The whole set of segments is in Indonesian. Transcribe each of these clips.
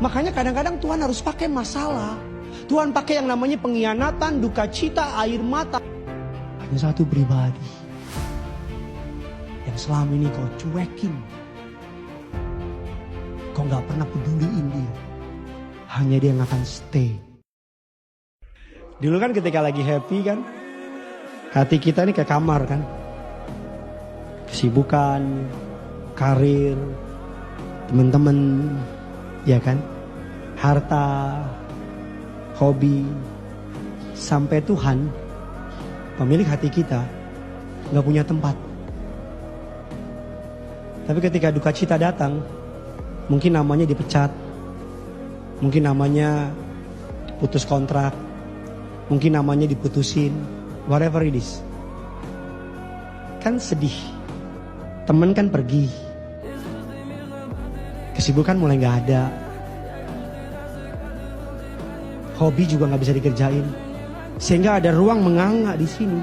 Makanya kadang-kadang Tuhan harus pakai masalah. Tuhan pakai yang namanya pengkhianatan, duka cita, air mata. Hanya satu pribadi yang selama ini kau cuekin. Kau gak pernah peduliin dia. Hanya dia yang akan stay. Dulu kan ketika lagi happy kan, hati kita ini kayak kamar kan. Kesibukan, karir, teman-teman, ya kan, harta, hobi, sampai Tuhan, pemilik hati kita, gak punya tempat. Tapi ketika duka cita datang, mungkin namanya dipecat, mungkin namanya putus kontrak, mungkin namanya diputusin, whatever it is. Kan sedih, temen kan pergi, kesibukan mulai gak ada, hobi juga gak bisa dikerjain, sehingga ada ruang menganga di sini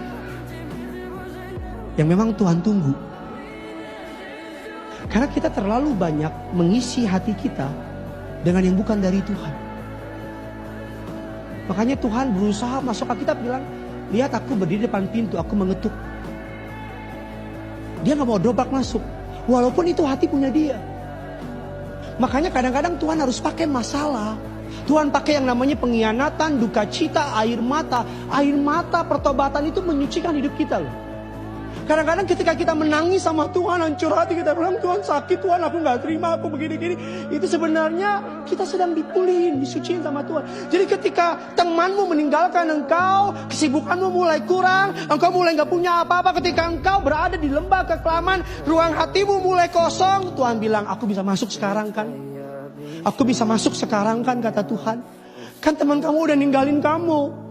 yang memang Tuhan tunggu. Karena kita terlalu banyak mengisi hati kita dengan yang bukan dari Tuhan. Makanya Tuhan berusaha masuk ke kita, bilang, lihat aku berdiri depan pintu, aku mengetuk. Dia gak mau dobrak masuk, walaupun itu hati punya dia. Makanya kadang-kadang Tuhan harus pakai masalah. Tuhan pakai yang namanya pengkhianatan, duka cita, air mata. Air mata pertobatan itu menyucikan hidup kita loh. Kadang-kadang ketika kita menangis sama Tuhan, hancur hati, kita bilang, Tuhan sakit, Tuhan aku gak terima, aku begini-gini. Itu sebenarnya kita sedang dipulihin, disuciin sama Tuhan. Jadi ketika temanmu meninggalkan engkau, kesibukanmu mulai kurang, engkau mulai gak punya apa-apa, ketika engkau berada di lembah kekelaman, ruang hatimu mulai kosong, Tuhan bilang, aku bisa masuk sekarang kan? Aku bisa masuk sekarang kan, kata Tuhan. Kan teman kamu udah ninggalin kamu.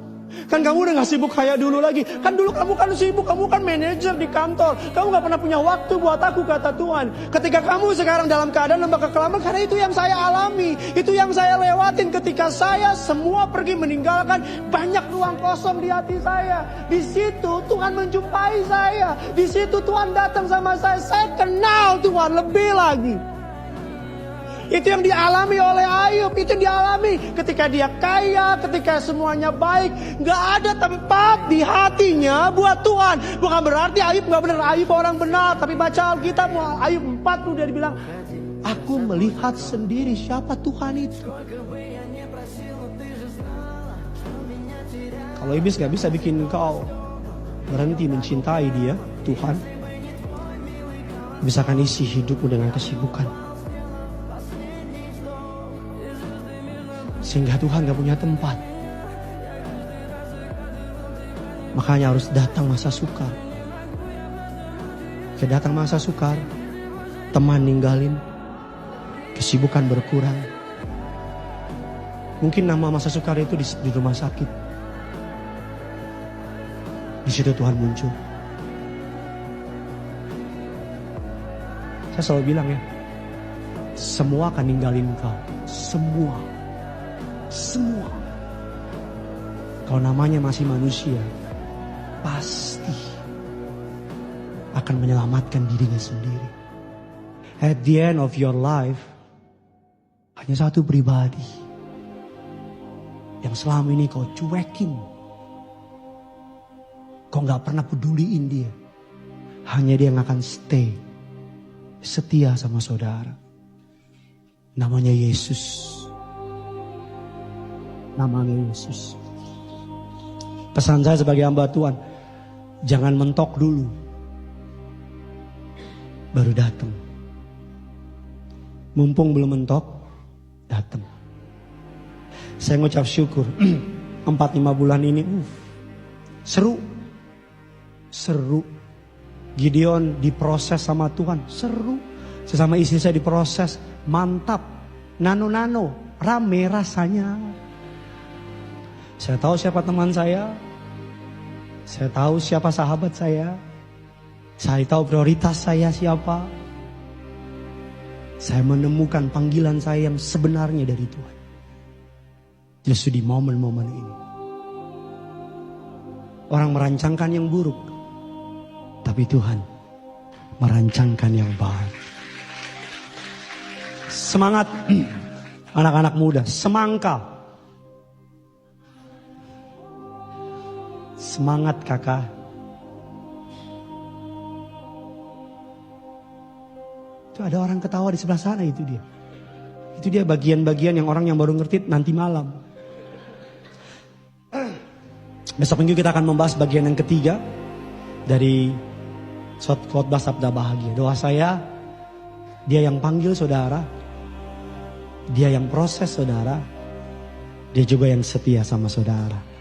Kan kamu udah gak sibuk kayak dulu lagi. Kan dulu kamu kan sibuk, kamu kan manajer di kantor. Kamu gak pernah punya waktu buat aku, kata Tuhan. Ketika kamu sekarang dalam keadaan lembah kekelaman, karena itu yang saya alami, itu yang saya lewatin. Ketika saya semua pergi meninggalkan, banyak ruang kosong di hati saya. Di situ Tuhan menjumpai saya. Di situ Tuhan datang sama saya. Saya kenal Tuhan lebih lagi. Itu yang dialami oleh Ayub, itu yang dialami ketika dia kaya, ketika semuanya baik. Gak ada tempat di hatinya buat Tuhan. Bukan berarti Ayub gak benar, Ayub orang benar. Tapi baca Alkitab, Ayub 40 dia bilang, aku melihat sendiri siapa Tuhan itu. Kalau iblis gak bisa bikin kau berhenti mencintai dia, Tuhan, bisakan isi hidupmu dengan kesibukan. Sehingga Tuhan gak punya tempat. Makanya harus datang masa sukar. Ketika datang masa sukar, teman ninggalin, kesibukan berkurang. Mungkin nama masa sukar itu di rumah sakit. Di situ Tuhan muncul. Saya selalu bilang ya, semua akan ninggalin kau. Semua. Kalau namanya masih manusia, pasti akan menyelamatkan dirinya sendiri. At the end of your life, hanya satu pribadi yang selama ini kau cuekin. Kau gak pernah peduliin dia. Hanya dia yang akan stay, setia sama saudara. Namanya Yesus. Namanya Yesus. Pesan saya sebagai hamba Tuhan, jangan mentok dulu, baru datang. Mumpung belum mentok, datang. Saya ngucap syukur 4-5 bulan ini seru. Gideon diproses sama Tuhan, seru. Sesama istri saya diproses, mantap. Nano, rame rasanya. Saya tahu siapa teman saya tahu siapa sahabat saya tahu prioritas saya siapa. Saya menemukan panggilan saya yang sebenarnya dari Tuhan. Justru di momen-momen ini. Orang merancangkan yang buruk, tapi Tuhan merancangkan yang baik. Semangat. Anak-anak muda, semangka. Semangat kakak. Itu ada orang ketawa di sebelah sana, itu dia. Itu dia bagian-bagian yang orang yang baru ngerti nanti malam. Besok minggu kita akan membahas bagian yang ketiga dari khotbah Sabda Bahagia. Doa saya, dia yang panggil saudara, dia yang proses saudara, dia juga yang setia sama saudara.